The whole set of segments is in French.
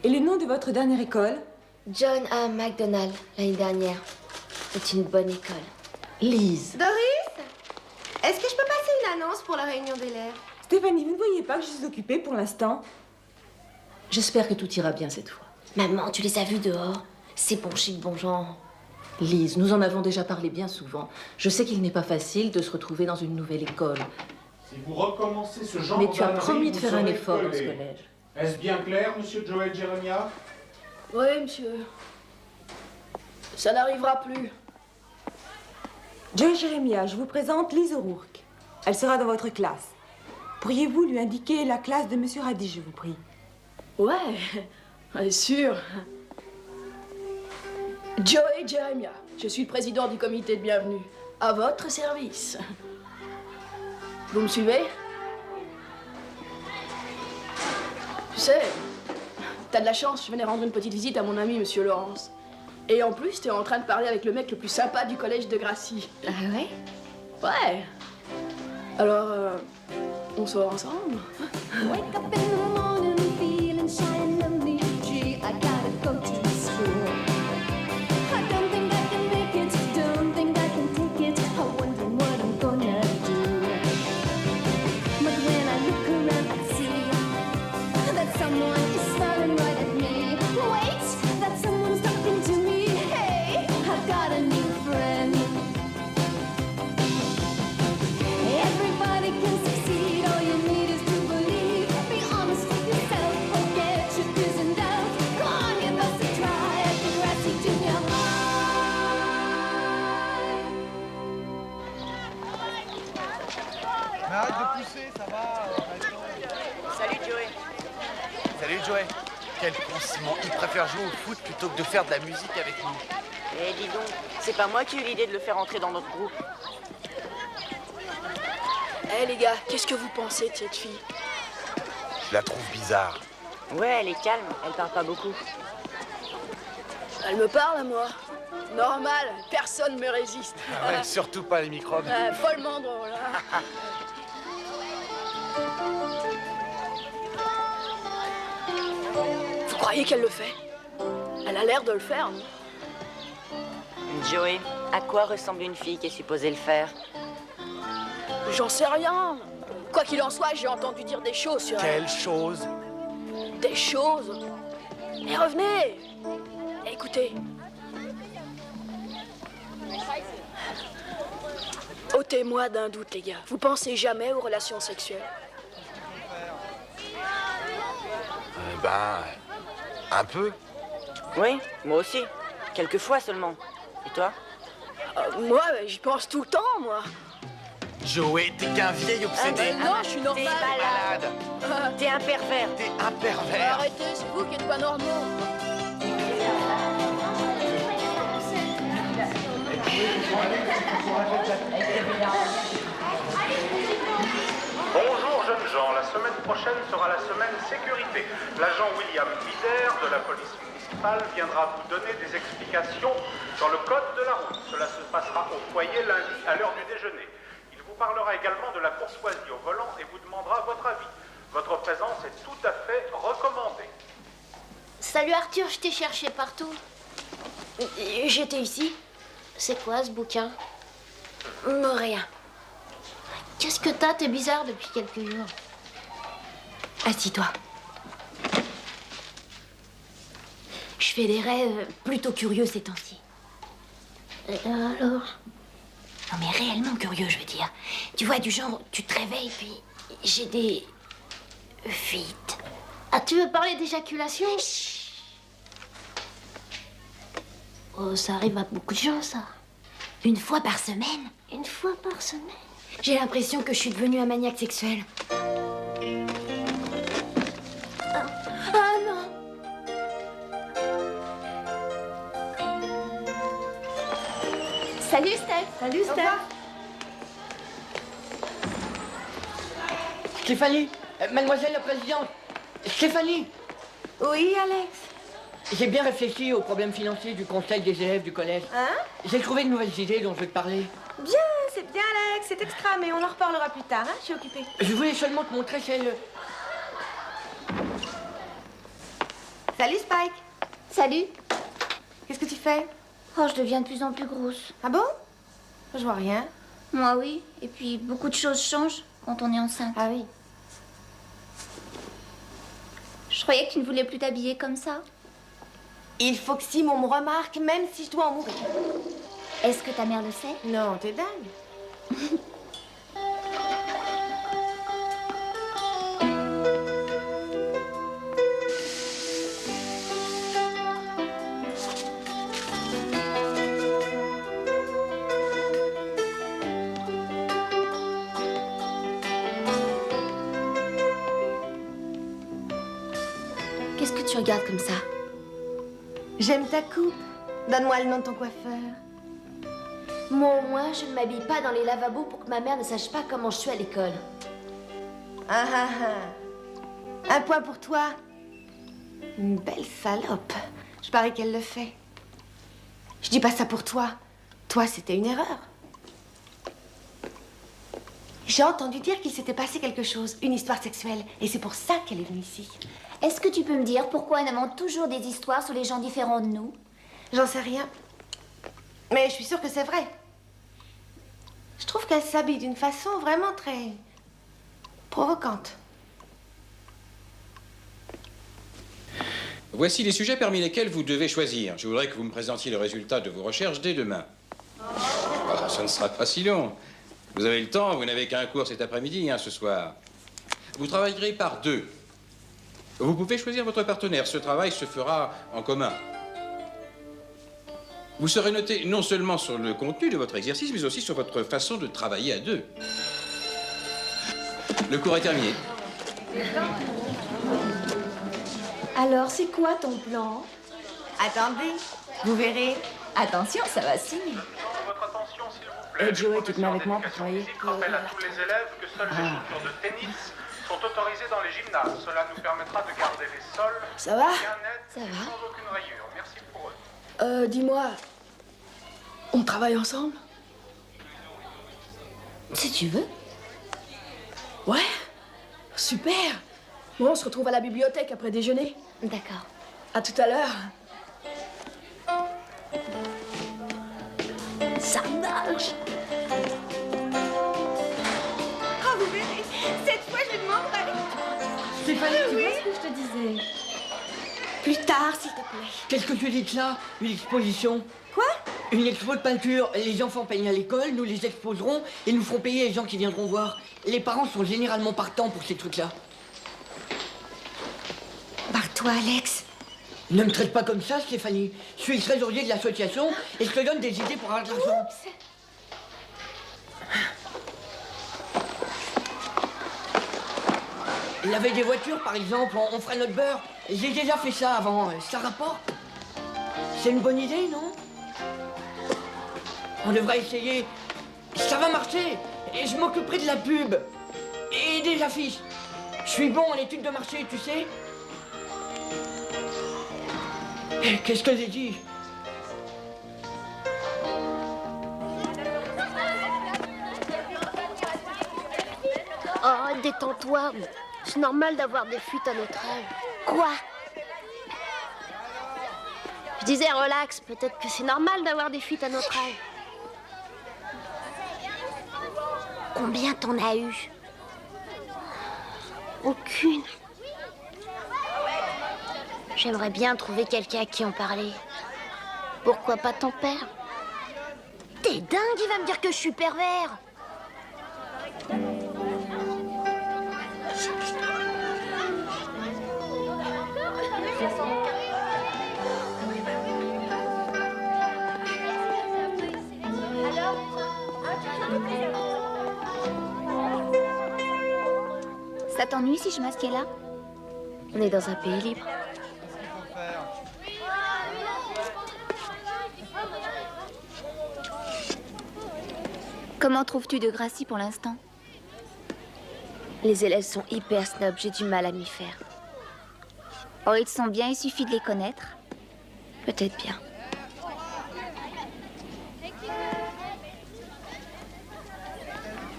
Et le nom de votre dernière école? John A. MacDonald, l'année dernière. C'est une bonne école. Lise. Doris, est-ce que je peux passer une annonce pour la réunion d'élèves? Stéphanie, vous ne voyez pas que je suis occupée pour l'instant? J'espère que tout ira bien cette fois. Maman, tu les as vus dehors? C'est bon chic, bon genre. Lise, nous en avons déjà parlé bien souvent. Je sais qu'il n'est pas facile de se retrouver dans une nouvelle école. Si vous recommencez ce genre Mais tu as d'ânerie, promis de vous faire un serez effort dans ce collé. collège. Est-ce bien clair, monsieur Joel Jeremiah? Oui, monsieur. Ça n'arrivera plus. Joel Jeremiah, je vous présente Lise O'Rourke. Elle sera dans votre classe. Pourriez-vous lui indiquer la classe de Monsieur Radish, je vous prie? Ouais, bien sûr. Joey Jeremiah, je suis le président du comité de bienvenue. À votre service. Vous me suivez? Tu sais, t'as de la chance, je venais rendre une petite visite à mon ami, Monsieur Lawrence. Et en plus, t'es en train de parler avec le mec le plus sympa du collège de Gracie. Ah ouais? Ouais. Alors, on sort ensemble? Wake up in the morning feeling shy and lonely. Gee, I gotta go to school. I don't think I can make it, don't think I can take it. I wonder what I'm gonna do. But when I look around, I see that someone is staring right at me. Wait, that someone's talking to me. Hey, I've got a new friend. Everybody can succeed, all you need is to believe. Be honest with yourself, forget your fears and doubts. Come on, give us a try at the Gracie Junior Mais arrête de pousser, ça va. Salut Joey. Salut Joey. Quel con Simon, il préfère jouer au foot plutôt que de faire de la musique avec nous. Eh dis donc, c'est pas moi qui ai eu l'idée de le faire entrer dans notre groupe. Eh les gars, qu'est-ce que vous pensez de cette fille? Je la trouve bizarre. Ouais, elle est calme, elle parle pas beaucoup. Elle me parle à moi. Normal, personne me résiste. Ah ouais, surtout pas les microbes. Follement drôle. Hein. Vous croyez qu'elle le fait? Elle a l'air de le faire, non? Joey, à quoi ressemble une fille qui est supposée le faire? J'en sais rien. Quoi qu'il en soit, j'ai entendu dire des choses sur elle. Quelle chose? Des choses. Mais revenez. Écoutez. Ôtez-moi d'un doute, les gars. Vous pensez jamais aux relations sexuelles? Un peu. Oui, moi aussi. Quelques fois seulement. Et toi? Moi, j'y pense tout le temps, moi. Joey, t'es qu'un vieil obsédé. Non, je suis normal. T'es malade. T'es un pervers. T'es un pervers. Arrêtez, c'est vous qui êtes pas normaux. Bonjour jeunes gens, la semaine prochaine sera la semaine sécurité. L'agent William Bider de la police municipale viendra vous donner des explications sur le code de la route. Cela se passera au foyer lundi à l'heure du déjeuner. Il vous parlera également de la courtoisie au volant et vous demandera votre avis. Votre présence est tout à fait recommandée. Salut Arthur, je t'ai cherché partout. J'étais ici. C'est quoi ce bouquin? Non, rien. Qu'est-ce que t'as? T'es bizarre depuis quelques jours. Assis-toi. Je fais des rêves plutôt curieux ces temps-ci. Alors? Non mais réellement curieux, je veux dire. Tu vois, du genre, tu te réveilles, puis j'ai des... fuites. Ah, tu veux parler d'éjaculation? Chut. Oh, ça arrive à beaucoup de gens, ça. Une fois par semaine? Une fois par semaine? J'ai l'impression que je suis devenue un maniaque sexuel. Ah non! Salut, Steph! Salut, Steph! Stéphanie, mademoiselle la présidente, Stéphanie! Oui, Alex? J'ai bien réfléchi aux problèmes financiers du conseil des élèves du collège. Hein? J'ai trouvé de nouvelles idées dont je vais te parler. Bien, c'est bien, Alex, c'est extra, mais on en reparlera plus tard, hein? Je suis occupée. Je voulais seulement te montrer celle... Salut Spike. Salut. Qu'est-ce que tu fais? Oh, je deviens de plus en plus grosse. Ah bon? Je vois rien. Moi, oui. Et puis, beaucoup de choses changent quand on est enceinte. Ah oui. Je croyais que tu ne voulais plus t'habiller comme ça. Il faut que Simon me remarque, même si je dois en mourir. Est-ce que ta mère le sait? Non, t'es dingue. Qu'est-ce que tu regardes comme ça? J'aime ta coupe. Donne-moi le nom de ton coiffeur. Moi, au moins, je ne m'habille pas dans les lavabos pour que ma mère ne sache pas comment je suis à l'école. Ah ah ah. Un point pour toi. Une belle salope. Je parie qu'elle le fait. Je dis pas ça pour toi. Toi, c'était une erreur. J'ai entendu dire qu'il s'était passé quelque chose, une histoire sexuelle. Et c'est pour ça qu'elle est venue ici. Est-ce que tu peux me dire pourquoi on invente toujours des histoires sur les gens différents de nous? J'en sais rien. Mais je suis sûre que c'est vrai. Je trouve qu'elle s'habille d'une façon vraiment très provocante. Voici les sujets parmi lesquels vous devez choisir. Je voudrais que vous me présentiez le résultat de vos recherches dès demain. Ah, ça ne sera pas si long. Vous avez le temps, vous n'avez qu'un cours cet après-midi, ce soir. Vous travaillerez par deux. Vous pouvez choisir votre partenaire. Ce travail se fera en commun. Vous serez noté non seulement sur le contenu de votre exercice, mais aussi sur votre façon de travailler à deux. Le cours est terminé. Alors, c'est quoi ton plan? Attendez, vous verrez. Attention, ça va signer. Votre attention, s'il vous plaît. Et Joey, tu te mets avec moi pour travailler? Je rappelle à tous les élèves que seules les chaussures de tennis sont autorisées dans les gymnases. Cela nous permettra de garder les sols Ça va? bien nets Ça et va? sans aucune rayure. Merci pour eux. Dis-moi, on travaille ensemble? Si tu veux. Ouais? Super! Bon, on se retrouve à la bibliothèque après déjeuner. D'accord. À tout à l'heure. Ça marche! Oh, vous verrez. Cette fois, je lui demanderai. Stéphanie, tu Oui. vois ce que je te disais? Plus tard, s'il te plaît. Qu'est-ce que tu dis de ça? Une exposition? Quoi? Une expo de peinture. Les enfants peignent à l'école, nous les exposerons et nous ferons payer les gens qui viendront voir. Les parents sont généralement partants pour ces trucs-là. Barre-toi, Alex. Ne me traite pas comme ça, Stéphanie. Je suis le trésorier de l'association et je te donne des idées pour avoir de l'argent. Laver des voitures, par exemple, on fera notre beurre. J'ai déjà fait ça avant. Ça rapporte. C'est une bonne idée, non? On devrait essayer. Ça va marcher. Et je m'occuperai de la pub. Et des affiches. Je suis bon en études de marché, tu sais. Qu'est-ce que j'ai dit? Oh, détends-toi. C'est normal d'avoir des fuites à notre âge. Quoi? Je disais relax, peut-être que c'est normal d'avoir des fuites à notre âge. Combien t'en as eu? Aucune. J'aimerais bien trouver quelqu'un à qui en parler. Pourquoi pas ton père? T'es dingue, il va me dire que je suis pervers. Ça t'ennuie si je masquais là? On est dans un pays libre. Comment trouves-tu de Gracie pour l'instant? Les élèves sont hyper snobs, j'ai du mal à m'y faire. Oh, ils sont bien, il suffit de les connaître. Peut-être bien.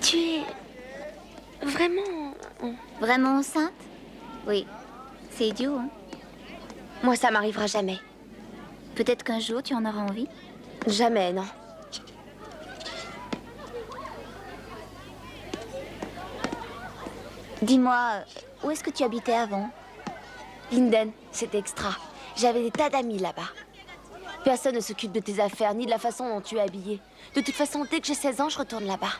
Tu es vraiment... Vraiment enceinte? Oui. C'est idiot, hein? Moi, ça m'arrivera jamais. Peut-être qu'un jour, tu en auras envie. Jamais, non. Dis-moi, où est-ce que tu habitais avant? Linden, c'est extra. J'avais des tas d'amis là-bas. Personne ne s'occupe de tes affaires, ni de la façon dont tu es habillée. De toute façon, dès que j'ai 16 ans, je retourne là-bas.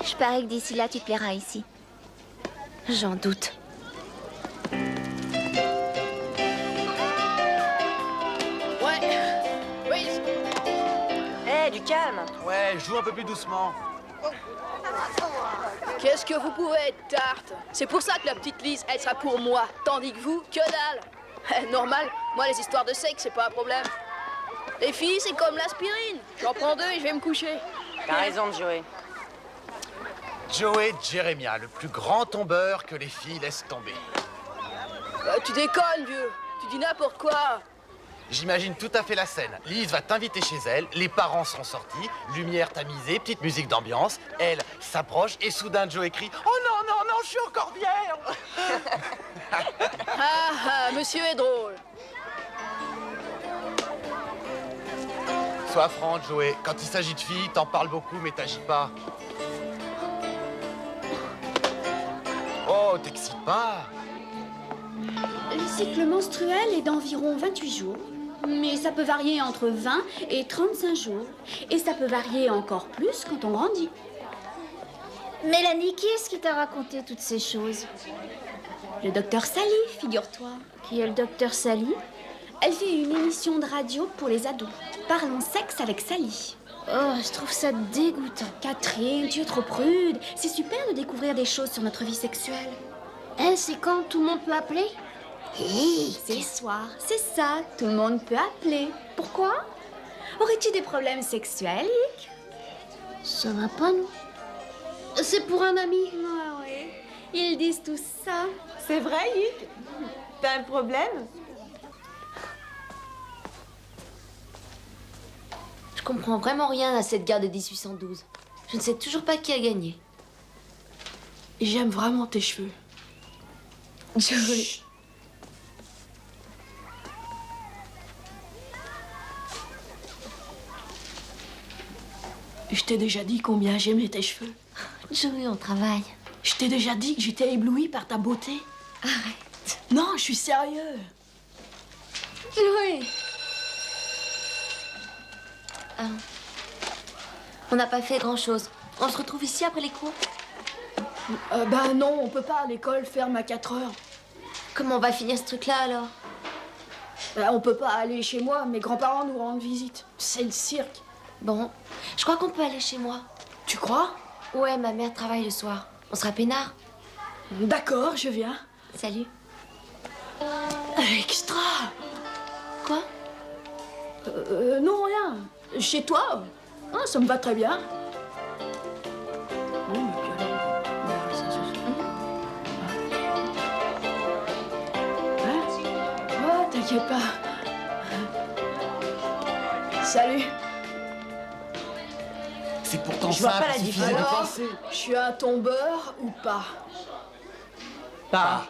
Je parie que d'ici là, tu te plairas ici. J'en doute. Oui. Hé, du calme. Ouais, joue un peu plus doucement. Qu'est-ce que vous pouvez être tarte? C'est pour ça que la petite Lise, elle sera pour moi. Tandis que vous, que dalle. Normal, moi les histoires de sexe, c'est pas un problème. Les filles, c'est comme l'aspirine. J'en prends 2 et je vais me coucher. T'as raison, Joey. Joey Jeremiah, le plus grand tombeur que les filles laissent tomber. Tu déconnes, vieux. Tu dis n'importe quoi. J'imagine tout à fait la scène. Lise va t'inviter chez elle, les parents seront sortis, lumière tamisée, petite musique d'ambiance. Elle s'approche et soudain Joe crie « Oh non, non, non, je suis encore vierge !» Monsieur est drôle. Sois franc, Joey. Quand il s'agit de filles, t'en parles beaucoup, mais t'agis pas. Oh, t'excites pas. Le cycle menstruel est d'environ 28 jours. Mais ça peut varier entre 20 et 35 jours. Et ça peut varier encore plus quand on grandit. Mélanie, qui est-ce qui t'a raconté toutes ces choses? Le docteur Sally, figure-toi. Qui est le docteur Sally? Elle fait une émission de radio pour les ados. Parlons sexe avec Sally. Oh, je trouve ça dégoûtant. Catherine, tu es trop prude. C'est super de découvrir des choses sur notre vie sexuelle. C'est quand tout le monde peut appeler? C'est le soir, c'est ça, tout le monde peut appeler. Pourquoi? Aurais-tu des problèmes sexuels, Hic? Ça va pas, non? C'est pour un ami. Ah oui, ils disent tout ça. C'est vrai, Hic? T'as un problème? Je comprends vraiment rien à cette guerre de 1812. Je ne sais toujours pas qui a gagné. J'aime vraiment tes cheveux. Joey. Je t'ai déjà dit combien j'aimais tes cheveux. Joey, on travaille. Je t'ai déjà dit que j'étais éblouie par ta beauté. Arrête. Non, je suis sérieux. Joey. On n'a pas fait grand-chose. On se retrouve ici après les cours? Ben non, on peut pas. L'école ferme à 4 heures. Comment on va finir ce truc-là, alors? On peut pas aller chez moi. Mes grands-parents nous rendent visite. C'est le cirque. Bon, je crois qu'on peut aller chez moi. Tu crois? Ouais, ma mère travaille le soir. On sera peinard. D'accord, je viens. Salut. Extra. Quoi? Non, rien. Chez toi? Ah, ça me va très bien. Oh, t'inquiète pas. Salut. C'est pourtant Je vois simple, pas la il suffisait de différence. penser. Je suis un tombeur ou pas? Pas.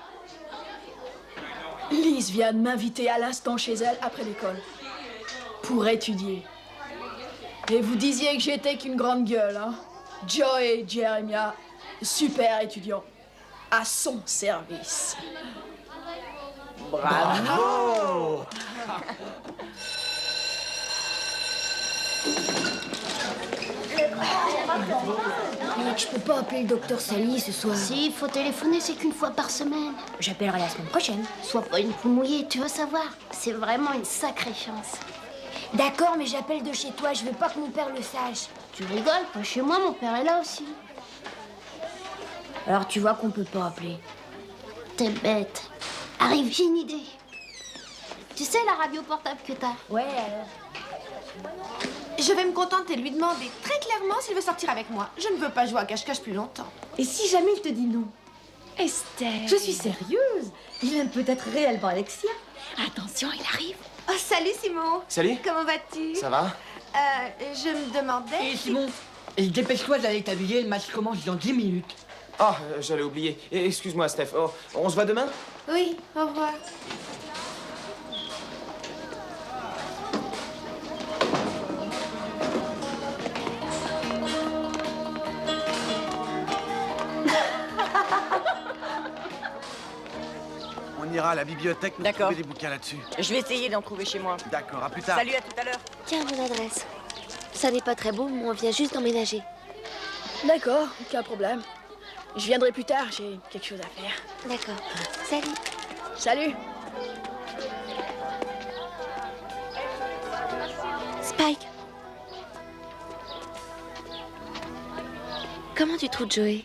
Lise vient de m'inviter à l'instant chez elle après l'école. Pour étudier. Et vous disiez que j'étais qu'une grande gueule, hein? Joey Jeremiah, super étudiant. À son service. Bravo! Je peux pas appeler le docteur Sally ce soir. Si, il faut téléphoner, c'est qu'une fois par semaine. J'appellerai la semaine prochaine. Sois pas une poule mouillée, tu veux savoir? C'est vraiment une sacrée chance. D'accord, mais j'appelle de chez toi. Je veux pas que mon père le sache. Tu rigoles, pas chez moi, mon père est là aussi. Alors tu vois qu'on peut pas appeler. T'es bête. Arrive, j'ai une idée. Tu sais la radio portable que t'as? Ouais, alors. Je vais me contenter de lui demander très clairement s'il veut sortir avec moi. Je ne veux pas jouer à cache-cache plus longtemps. Et si jamais il te dit non? Esther. Je suis sérieuse. Il aime peut-être réellement Alexia. Attention, il arrive. Oh, salut Simon. Salut. Comment vas-tu? Ça va? Je me demandais... Et Simon, dépêche-toi d'aller t'habiller, le match commence dans 10 minutes. Oh, j'allais oublier. Excuse-moi, Steph. Oh, on se voit demain? Oui, au revoir. ira à la bibliothèque pour D'accord. trouver des bouquins là-dessus. Je vais essayer d'en trouver chez moi. D'accord, à plus tard. Salut, à tout à l'heure. Tiens, mon adresse. Ça n'est pas très beau, mais on vient juste d'emménager. D'accord, aucun problème. Je viendrai plus tard, j'ai quelque chose à faire. D'accord. Salut. Salut. Spike. Comment tu trouves Joey?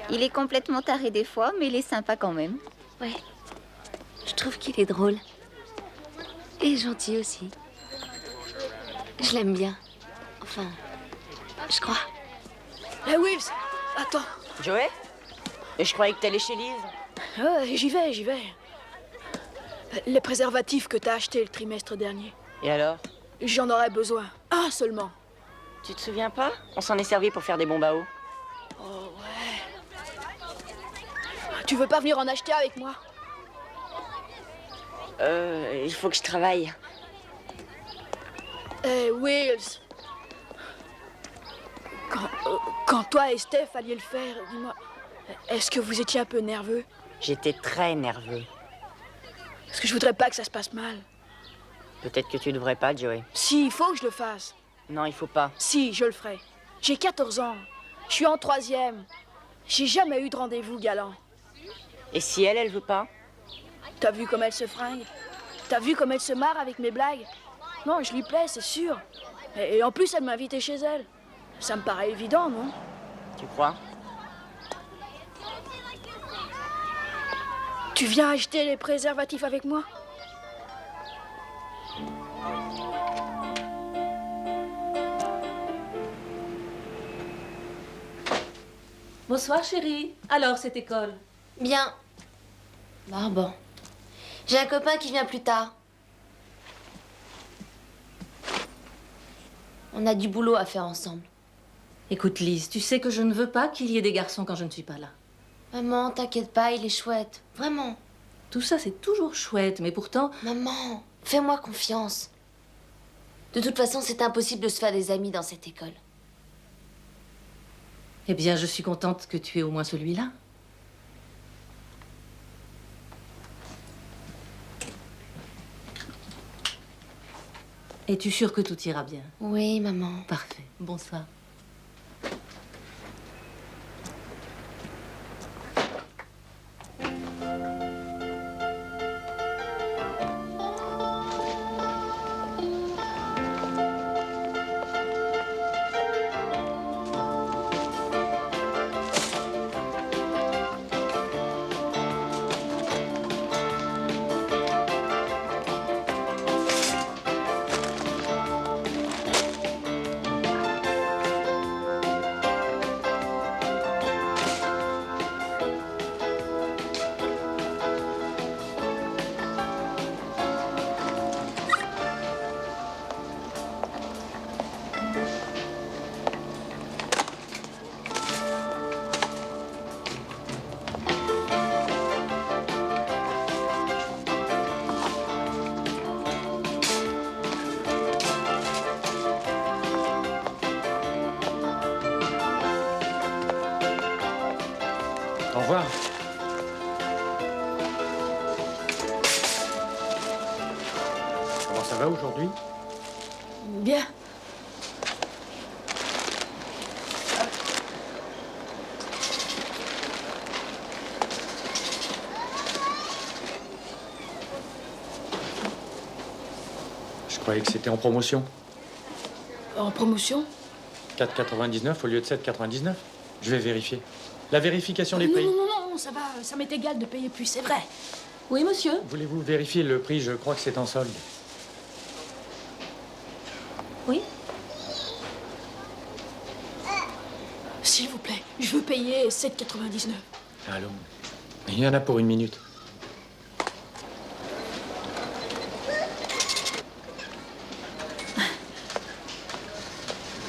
Il est complètement taré des fois, mais il est sympa quand même. Ouais. Je trouve qu'il est drôle. Et gentil aussi. Je l'aime bien. Enfin, je crois. Hey Wills, attends. Joey? Et je croyais que t'allais chez Lise. Ouais, j'y vais. Les préservatifs que t'as achetés le trimestre dernier. Et alors? J'en aurais besoin. Un seulement. Tu te souviens pas? On s'en est servi pour faire des bombes à eau. Oh ouais. Tu veux pas venir en acheter avec moi? Il faut que je travaille. Hey Wills. Quand toi et Steph alliez le faire, dis-moi, est-ce que vous étiez un peu nerveux? J'étais très nerveux. Parce que je voudrais pas que ça se passe mal. Peut-être que tu devrais pas, Joey. Si, il faut que je le fasse. Non, il faut pas. Si, je le ferai. J'ai 14 ans. Je suis en 3e. J'ai jamais eu de rendez-vous galant. Et si elle veut pas? T'as vu comme elle se fringue? T'as vu comme elle se marre avec mes blagues? Non, je lui plais, c'est sûr. Et en plus, elle m'a invité chez elle. Ça me paraît évident, non? Tu crois? Tu viens acheter les préservatifs avec moi? Bonsoir, chérie. Alors, cette école? Bien. Ah bon. J'ai un copain qui vient plus tard. On a du boulot à faire ensemble. Écoute, Lise, tu sais que je ne veux pas qu'il y ait des garçons quand je ne suis pas là. Maman, t'inquiète pas, il est chouette. Vraiment. Tout ça, c'est toujours chouette, mais pourtant... Maman, fais-moi confiance. De toute façon, c'est impossible de se faire des amis dans cette école. Eh bien, je suis contente que tu aies au moins celui-là. Es-tu sûre que tout ira bien? Oui, maman. Parfait. Bonsoir. Au revoir. Comment ça va aujourd'hui? Bien. Je croyais que c'était en promotion. En promotion? 4,99 au lieu de 7,99. Je vais vérifier. La vérification des prix. Non, ça va, ça m'est égal de payer plus, c'est vrai. Oui, monsieur? Voulez-vous vérifier le prix? Je crois que c'est en solde. Oui? S'il vous plaît, je veux payer 7,99. Allô? Il y en a pour 1 minute.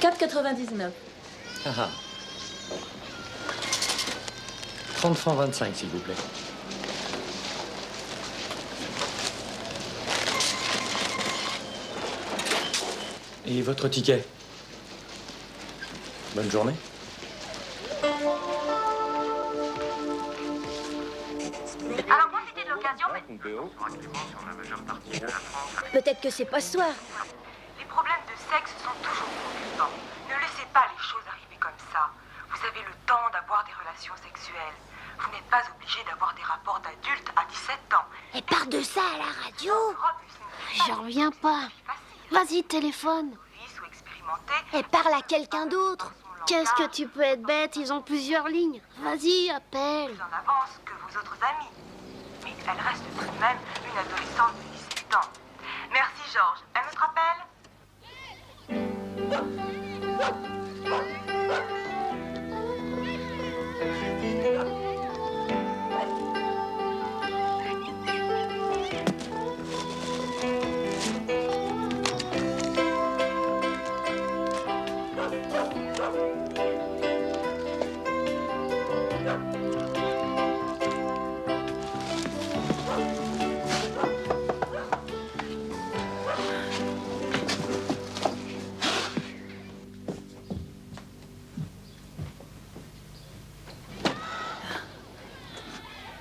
$4,99. Ah ah. 30 francs 25, s'il vous plaît. Et votre ticket? Bonne journée. Alors moi c'était l'occasion, mais peut-être que c'est pas ce soir. Les problèmes de sexe sont toujours préoccupants. Ne laissez pas les choses arriver comme ça. Vous avez le temps d'avoir des relations sexuelles. Vous n'êtes pas obligé d'avoir des rapports d'adultes à 17 ans. Et parle de ça à la radio. J'en reviens pas. Vas-y, téléphone. Et parle à quelqu'un d'autre. Qu'est-ce que tu peux être bête, ils ont plusieurs lignes. Vas-y, appelle. Plus en avance que vos autres amis. Mais elle reste tout de même une adolescente de 17 ans. Merci Georges. Elle me te rappelle?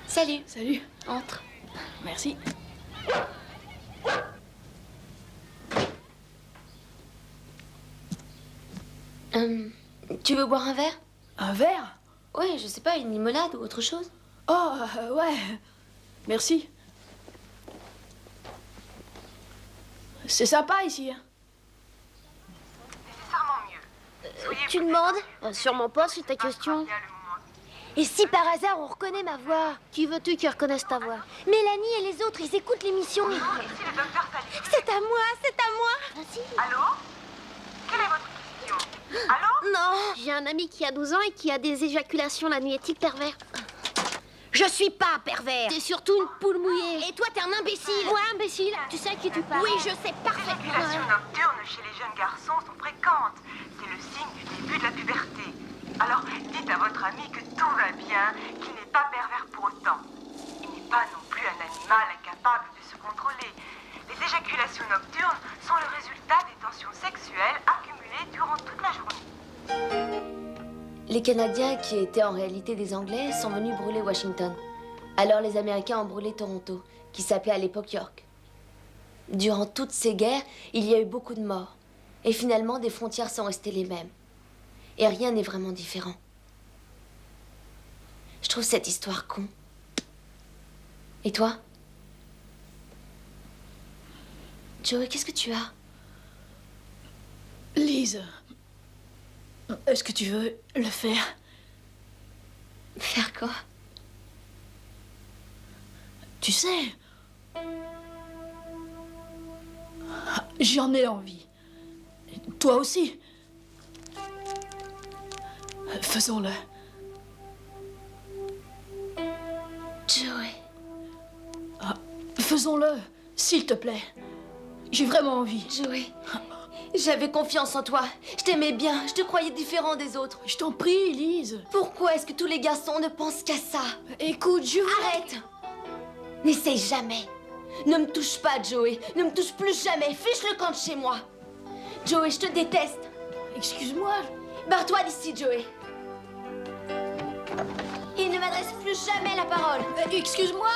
Salut. Salut. Entre. Merci. Tu veux boire un verre? Un verre? Ouais, je sais pas, une limonade ou autre chose. Oh, ouais. Merci. C'est sympa ici. Hein. Tu demandes? Sûrement pas, c'est ta question. Et si par hasard on reconnaît ma voix? Qui veux-tu qui reconnaisse ta voix? Mélanie et les autres, ils écoutent l'émission. C'est à moi, c'est à moi. Vas-y. Allô? Quelle est votre question? Allô? Non. J'ai un ami qui a 12 ans et qui a des éjaculations la nuit. Est-il pervers? Je suis pas pervers. T'es surtout une poule mouillée. Et toi, t'es un imbécile. Moi, imbécile? Tu sais à qui tu parles? Oui, je sais parfaitement. Les éjaculations nocturnes chez les jeunes garçons sont fréquentes. C'est le signe du début de la puberté. Alors, dites à votre ami que tout va bien, qu'il n'est pas pervers pour autant. Il n'est pas non plus un animal incapable de se contrôler. Les éjaculations nocturnes sont le résultat des tensions sexuelles accumulées durant toute la journée. Les Canadiens, qui étaient en réalité des Anglais, sont venus brûler Washington. Alors les Américains ont brûlé Toronto, qui s'appelait à l'époque York. Durant toutes ces guerres, il y a eu beaucoup de morts. Et finalement, des frontières sont restées les mêmes. Et rien n'est vraiment différent. Je trouve cette histoire con. Et toi? Joey, qu'est-ce que tu as? Lise, est-ce que tu veux le faire? Faire quoi? Tu sais, j'en ai envie. Toi aussi. Faisons-le. Joey. Faisons-le, s'il te plaît. J'ai vraiment envie. Joey, j'avais confiance en toi. Je t'aimais bien. Je te croyais différent des autres. Je t'en prie, Lise. Pourquoi est-ce que tous les garçons ne pensent qu'à ça? Écoute, Arrête. N'essaye jamais. Ne me touche pas, Joey. Ne me touche plus jamais. Fiche le camp de chez moi. Joey, je te déteste. Excuse-moi. Barre-toi d'ici, Joey. Il ne m'adresse plus jamais la parole. Excuse-moi.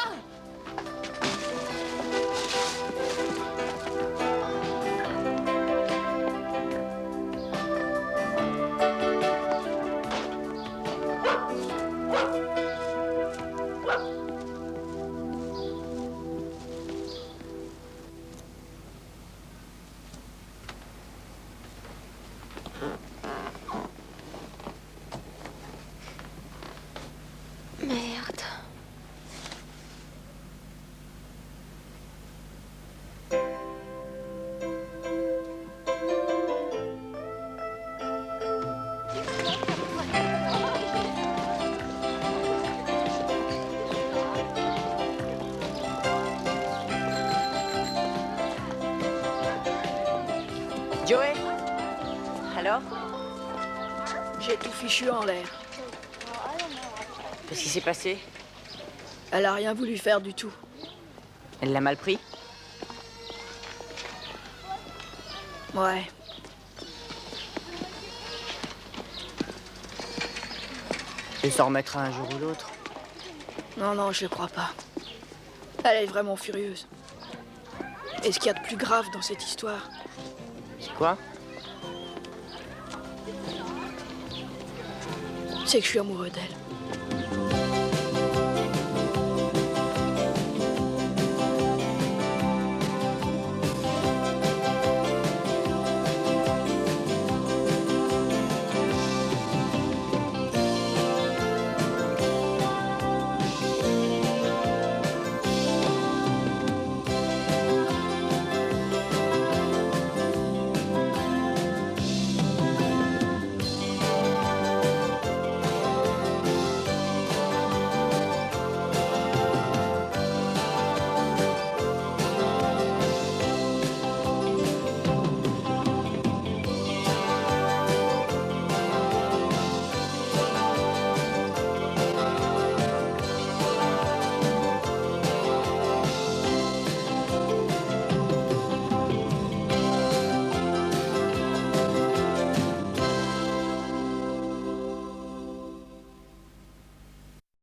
Merde. Joey? Alors? J'ai tout fichu en l'air. Qu'est-ce qui s'est passé? Elle a rien voulu faire du tout. Elle l'a mal pris? Ouais. Elle s'en remettra un jour ou l'autre. Non, non, je crois pas. Elle est vraiment furieuse. Et ce qu'il y a de plus grave dans cette histoire, C'est quoi? c'est que je suis amoureux d'elle.